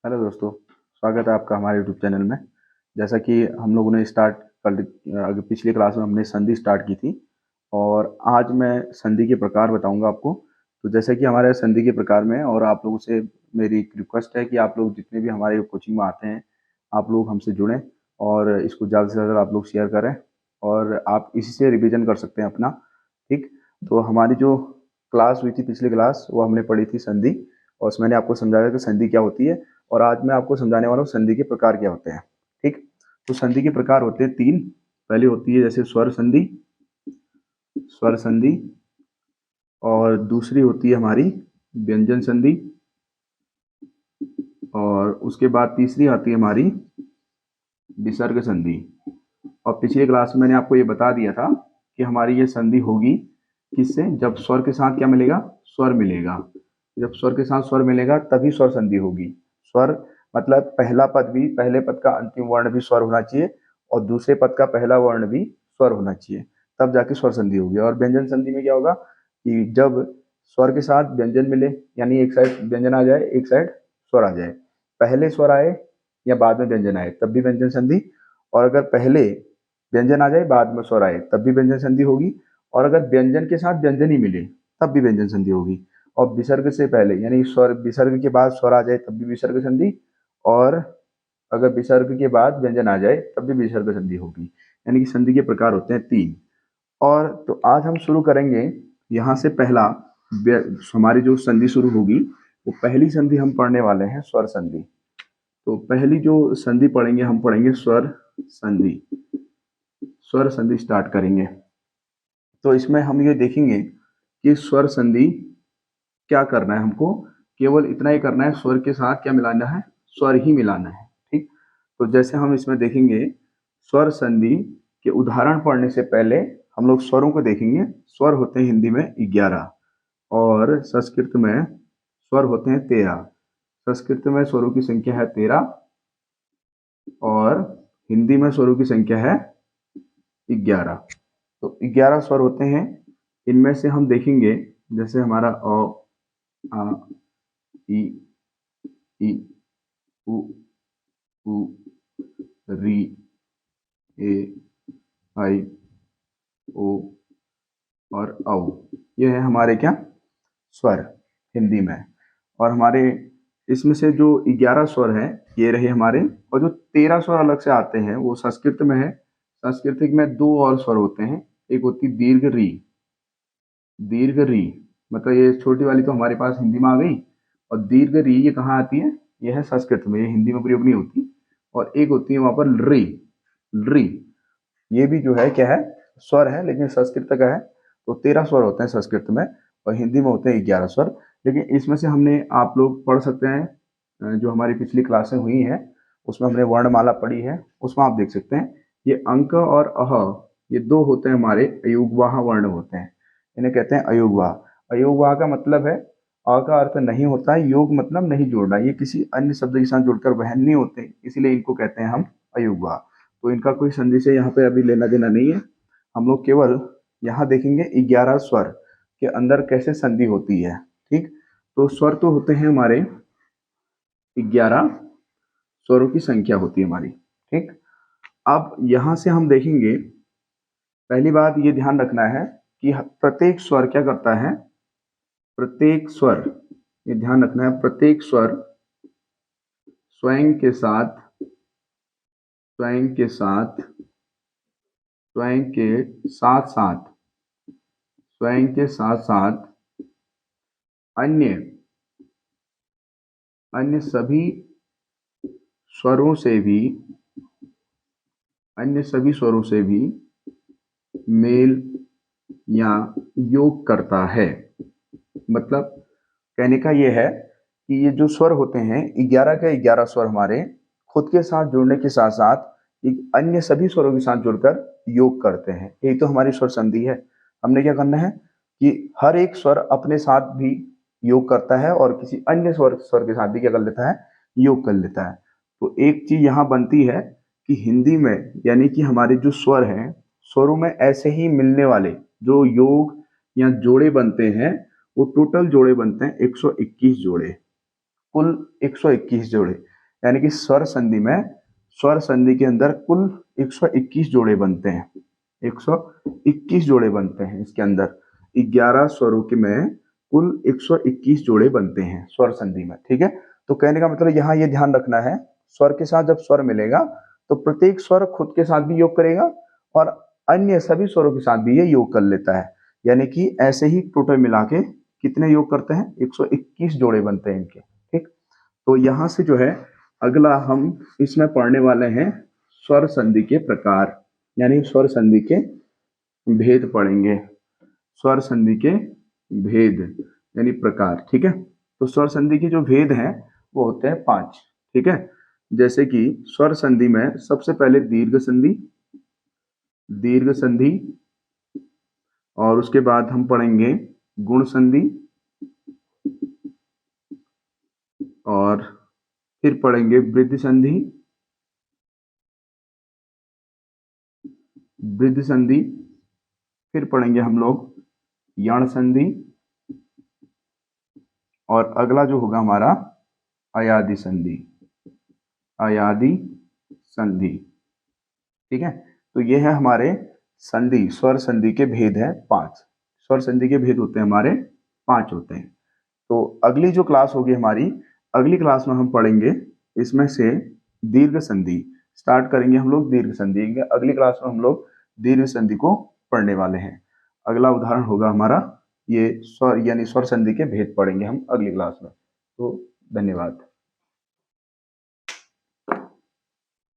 Hello दोस्तों, स्वागत है आपका हमारे यूट्यूब चैनल में। जैसा कि हम लोगों ने स्टार्ट कल पिछली क्लास में हमने संधि स्टार्ट की थी और आज मैं संधि के प्रकार बताऊंगा आपको। तो जैसे कि हमारे संधि के प्रकार में और आप लोगों से मेरी एक रिक्वेस्ट है कि आप लोग जितने भी हमारे कोचिंग में आते हैं आप लोग हमसे जुड़ें और इसको ज़्यादा से ज़्यादा आप लोग शेयर करें और आप इसी से रिविज़न कर सकते हैं अपना। ठीक, तो हमारी जो क्लास हुई थी पिछली क्लास वो हमने पढ़ी थी संधि और उसमें मैंने आपको समझाया कि संधि क्या होती है और आज मैं आपको समझाने वाला हूँ संधि के प्रकार क्या होते हैं। ठीक, तो संधि के प्रकार होते हैं तीन। पहली होती है जैसे स्वर संधि, स्वर संधि, और दूसरी होती है हमारी व्यंजन संधि, और उसके बाद तीसरी आती है हमारी विसर्ग संधि। और पिछली क्लास में मैंने आपको ये बता दिया था कि हमारी ये संधि होगी किससे, जब स्वर के साथ क्या मिलेगा, स्वर मिलेगा। जब स्वर के साथ स्वर मिलेगा तभी स्वर संधि होगी। स्वर मतलब पहला पद भी, पहले पद का अंतिम वर्ण भी स्वर होना चाहिए और दूसरे पद का पहला वर्ण भी स्वर होना चाहिए, तब जाके स्वर संधि होगी। और व्यंजन संधि में क्या होगा कि जब स्वर के साथ व्यंजन मिले, यानी एक साइड व्यंजन आ जाए एक साइड स्वर आ जाए, पहले स्वर आए या बाद में व्यंजन आए तब भी व्यंजन संधि, और अगर पहले व्यंजन आ जाए बाद में स्वर आए तब भी व्यंजन संधि होगी, और अगर व्यंजन के साथ व्यंजन ही मिले तब भी व्यंजन संधि होगी। और विसर्ग से पहले यानी स्वर, विसर्ग के बाद स्वर आ जाए तब भी विसर्ग संधि, और अगर विसर्ग के बाद व्यंजन आ जाए तब भी विसर्ग संधि होगी। यानी कि संधि के प्रकार होते हैं तीन। और तो आज हम शुरू करेंगे यहाँ से पहला हमारी जो संधि शुरू होगी वो पहली संधि हम पढ़ने वाले हैं स्वर संधि। तो पहली जो संधि पढ़ेंगे हम पढ़ेंगे स्वर संधि। स्वर संधि स्टार्ट करेंगे तो इसमें हम ये देखेंगे कि स्वर संधि क्या करना है, हमको केवल इतना ही करना है, स्वर के साथ क्या मिलाना है, स्वर ही मिलाना है। ठीक, तो जैसे हम इसमें देखेंगे स्वर संधि के उदाहरण पढ़ने से पहले हम लोग स्वरों को देखेंगे। स्वर होते हैं हिंदी में 11 और संस्कृत में स्वर होते हैं 13। संस्कृत में स्वरों की संख्या है 13 और हिंदी में स्वरों की संख्या है 11। तो 11 स्वर होते हैं। इनमें से हम देखेंगे जैसे हमारा अ, आ, ई, ई, उ, ऊ, री, ए, आई, ओ और औ। ये है हमारे क्या, स्वर हिंदी में। और हमारे इसमें से जो 11 स्वर हैं ये रहे हमारे, और जो 13 स्वर अलग से आते हैं वो संस्कृत में है। संस्कृत में दो और स्वर होते हैं, एक होती दीर्घ री, दीर्घ री मतलब ये छोटी वाली तो हमारे पास हिंदी में आ गई, और दीर्घ री ये कहाँ आती है, ये है संस्कृत में, ये हिंदी में प्रयोग नहीं होती। और एक होती है वहां पर री, री, ये भी जो है क्या है, स्वर है लेकिन संस्कृत का है। तो 13 स्वर होते हैं संस्कृत में और हिंदी में होते हैं 11 स्वर। लेकिन इसमें से हमने, आप लोग पढ़ सकते हैं, जो हमारी पिछली क्लासें हुई हैं उसमें हमने वर्णमाला पढ़ी है, उसमें आप देख सकते हैं ये अंक और अह, ये दो होते हैं हमारे अयुग्वाह वर्ण होते हैं, इन्हें कहते हैं अयुग्वाह। अयुग्वाह का मतलब है, अ का अर्थ नहीं होता है, योग मतलब नहीं जोड़ना, ये किसी अन्य शब्द के साथ जुड़कर वहन नहीं होते, इसीलिए इनको कहते हैं हम अयुग्वाह। तो इनका कोई संधि से यहाँ पे अभी लेना देना नहीं है, हम लोग केवल यहाँ देखेंगे 11 स्वर के अंदर कैसे संधि होती है। ठीक, तो स्वर तो होते हैं हमारे 11, स्वरों की संख्या होती है हमारी। ठीक, अब यहाँ से हम देखेंगे, पहली बात ये ध्यान रखना है कि प्रत्येक स्वर क्या करता है, प्रत्येक स्वर, ये ध्यान रखना है, प्रत्येक स्वर स्वयं के साथ, स्वयं के साथ, स्वयं के साथ साथ, स्वयं के साथ साथ अन्य अन्य सभी स्वरों से भी, अन्य सभी स्वरों से भी मेल या योग करता है। मतलब कहने का ये है कि ये जो स्वर होते हैं 11 के 11 स्वर हमारे खुद के साथ जुड़ने के साथ साथ एक अन्य सभी स्वरों के साथ जुड़कर योग करते हैं, यही तो हमारी स्वर संधि है। हमने क्या करना है कि हर एक स्वर अपने साथ भी योग करता है और किसी अन्य स्वर स्वर के साथ भी क्या कर लेता है, योग कर लेता है। तो एक चीज यहाँ बनती है कि हिंदी में यानी कि हमारे जो स्वर हैं, स्वरों में ऐसे ही मिलने वाले जो योग या जोड़े बनते हैं, वो टोटल जोड़े बनते हैं 121 जोड़े। कुल 121 जोड़े, यानी कि स्वर संधि में, स्वर संधि के अंदर कुल 121 जोड़े बनते हैं, 121 जोड़े बनते हैं। इसके अंदर 11 स्वरों के में कुल 121 जोड़े बनते हैं स्वर संधि में, ठीक है। तो कहने का मतलब यहाँ ये ध्यान रखना है, स्वर के साथ जब स्वर मिलेगा तो प्रत्येक स्वर खुद के साथ भी योग करेगा और अन्य सभी स्वरों के साथ भी ये योग कर लेता है, यानी कि ऐसे ही टोटल मिला के कितने योग करते हैं, 121 जोड़े बनते हैं इनके, ठीक। तो यहाँ से जो है अगला हम इसमें पढ़ने वाले हैं स्वर संधि के प्रकार, यानी स्वर संधि के भेद पढ़ेंगे, स्वर संधि के भेद यानी प्रकार, ठीक है। तो स्वर संधि के जो भेद हैं वो होते हैं 5, ठीक है। जैसे कि स्वर संधि में सबसे पहले दीर्घ संधि, दीर्घ संधि, और उसके बाद हम पढ़ेंगे गुण संधि, और फिर पढ़ेंगे वृद्धि संधि, वृद्धि संधि, फिर पढ़ेंगे हम लोग यण संधि, और अगला जो होगा हमारा अयादि संधि, अयादि संधि, ठीक है। तो ये है हमारे संधि, स्वर संधि के भेद है 5, स्वर संधि के भेद होते हैं हमारे 5 होते हैं। तो अगली जो क्लास होगी हमारी, अगली क्लास में हम पढ़ेंगे इसमें से दीर्घ संधि, स्टार्ट करेंगे हम लोग दीर्घ संधि, अगली क्लास में हम लोग दीर्घ संधि को पढ़ने वाले हैं। अगला उदाहरण होगा हमारा ये स्वर, यानी स्वर संधि के भेद पढ़ेंगे हम अगली क्लास में। तो धन्यवाद।